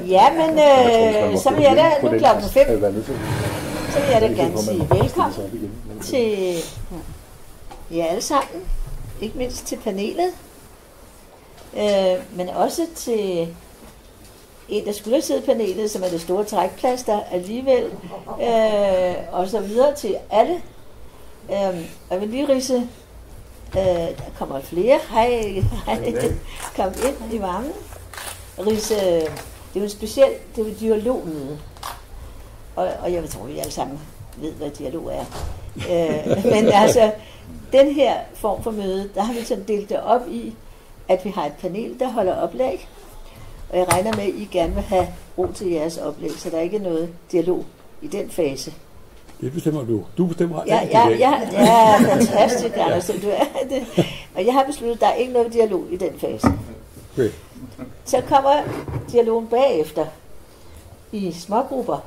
Ja, men så vil jeg da, nu klokken 5, så vil jeg da gerne sige velkommen til jer alle sammen, ikke mindst til panelet, men også til en, der skulle have siddet i panelet, som er det store trækplaster alligevel, og så videre til alle. Jeg vil lige ridse, der kommer flere, hej, kom ind i varmen. Ridse, det er jo en speciel, det er jo et dialogmøde, og jeg tror, vi alle sammen ved, hvad dialog er. Men altså, den her form for møde, der har vi sådan delt det op i, at vi har et panel, der holder oplæg, og jeg regner med, at I gerne vil have ro til jeres oplæg, så der er ikke noget dialog i den fase. Det bestemmer du. Du bestemmer alt i dag. Ja, fantastisk, Anders, du er det. Og jeg har besluttet, at der er ikke noget dialog i den fase. Okay. Så kommer dialogen bagefter i smågrupper.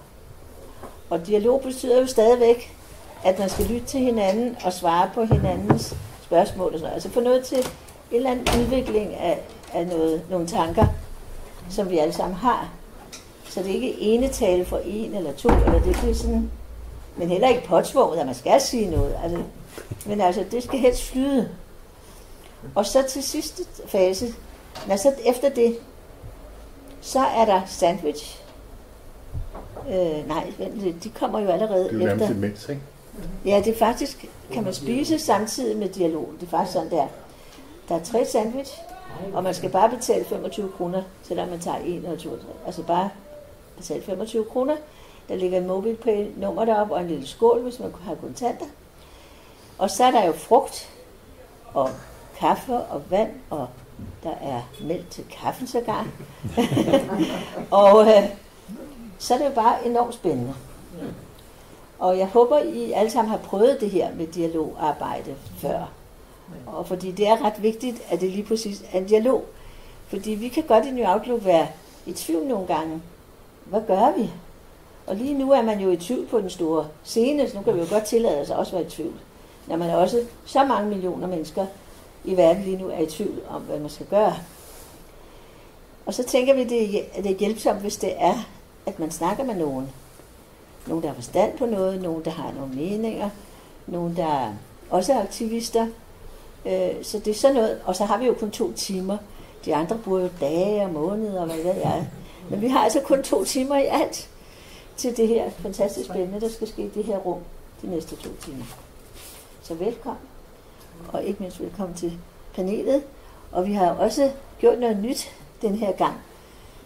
Og dialog betyder jo stadigvæk, at man skal lytte til hinanden og svare på hinandens spørgsmål og sådan noget. Altså få noget til en eller anden udvikling af nogle tanker, som vi alle sammen har. Så det er ikke ene tale for en eller to, eller det bliver sådan, men heller ikke påtvunget, at man skal sige noget. Altså, men altså, det skal helst flyde. Og så til sidste fase, så efter det, så er der sandwich. Nej, vent lidt, de kommer jo allerede efter. Det er jo nærmest imens, ikke? Ja, det er faktisk, kan man spise samtidig med dialog. Det er faktisk sådan der. Der er 3 sandwich, og man skal bare betale 25 kroner, selvom man tager 1 eller 2 eller 3. Altså bare betale 25 kroner. Der ligger en MobilePay-nummer deroppe og en lille skål, hvis man har kontanter. Og så er der jo frugt og kaffe og vand, og der er mælk til kaffen sågar. Og så er det jo bare enormt spændende. Og jeg håber, I alle sammen har prøvet det her med dialogarbejde før. Og fordi det er ret vigtigt, at det lige præcis er en dialog. Fordi vi kan godt i New Outlook være i tvivl nogle gange. Hvad gør vi? Og lige nu er man jo i tvivl på den store scene, så nu kan vi jo godt tillade os også være i tvivl. Når man også så mange millioner mennesker i verden lige nu er i tvivl om, hvad man skal gøre. Og så tænker vi, at det er hjælpsomt, hvis det er, at man snakker med nogen. Nogen, der har forstand på noget, nogen, der har nogle meninger, nogen, der også er aktivister. Så det er sådan noget, og så har vi jo kun 2 timer. De andre bruger jo dage og måneder, og hvad ved jeg. Men vi har altså kun 2 timer i alt til det her fantastisk spændende, der skal ske i det her rum de næste 2 timer. Så velkommen, og ikke mindst velkommen til panelet. Og vi har også gjort noget nyt den her gang,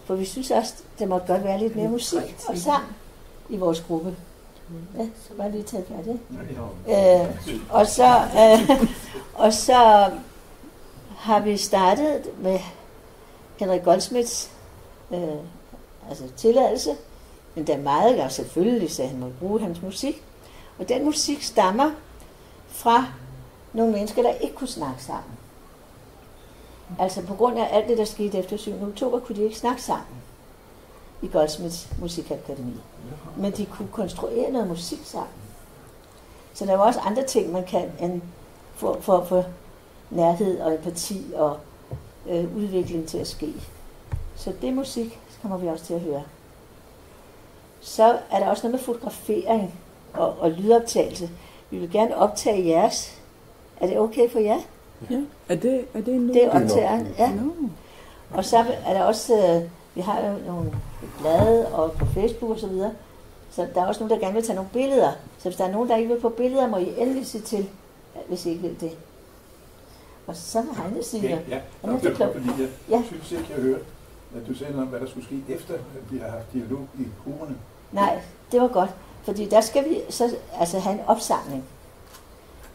for vi synes også, der måtte godt være lidt mere musik og sang i vores gruppe. Ja, så var lige taget færdigt. Og så har vi startet med Henrik Goldsmiths tilladelse, men der er meget godt selvfølgelig, så han må bruge hans musik. Og den musik stammer fra nogle mennesker, der ikke kunne snakke sammen. Altså på grund af alt det, der skete efter 7. oktober, kunne de ikke snakke sammen i Goldsmiths Musikakademi. Men de kunne konstruere noget musik sammen. Så der var også andre ting, man kan end for nærhed og empati og udvikling til at ske. Så det musik kommer vi også til at høre. Så er der også noget med fotografering og lydoptagelse. Vi vil gerne optage jeres. Er det okay for jer? Ja. Er det nu? Det er optageren, ja. No. Og så er der også, vi har jo nogle blade og på Facebook og så videre. Så der er også nogen, der gerne vil tage nogle billeder. Så hvis der er nogen, der ikke vil på billeder, må I endelig sige til, hvis I ikke vil det. Og så vil Heine sige... Ja, fordi jeg synes ikke, jeg hørte, at du sagde noget om, hvad der skulle ske efter, at vi har haft dialog i grupperne. Nej, det var godt. Fordi der skal vi så have en opsamling.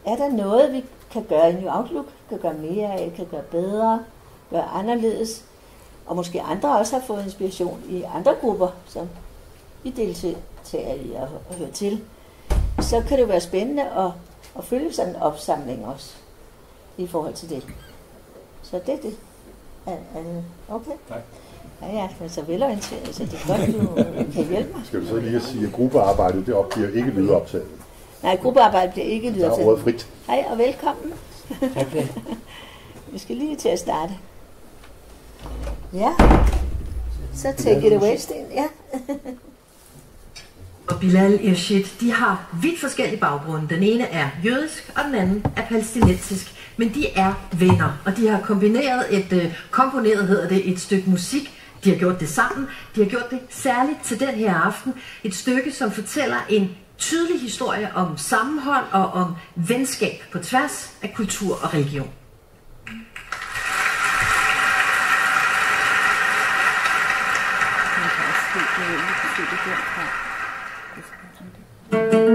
Er der noget, vi kan gøre i New Outlook, kan gøre mere af, kan gøre bedre, gøre anderledes, og måske andre også har fået inspiration i andre grupper, som vi deltager i og hører til, så kan det jo være spændende at følge sådan en opsamling også i forhold til det. Så det er det. Okay? Tak. Ja, men så velorienteret, så det er godt, du kan hjælpe mig. Skal du så lige sige, at gruppearbejdet, det bliver ikke lydoptaget? Nej, gruppearbejdet bliver ikke lydoptaget. Der er ordet frit. Hej og velkommen. Okay. Vi skal lige til at starte. Ja, Så take it away, Sten. Ja. Og Bilal Irshid, de har vidt forskellige baggrunde. Den ene er jødisk, og den anden er palæstinensisk. Men de er venner, og de har komponeret hedder det, et stykke musik. De har gjort det sammen. De har gjort det særligt til den her aften. Et stykke, som fortæller en tydelig historie om sammenhold og om venskab på tværs af kultur og religion. Thank you.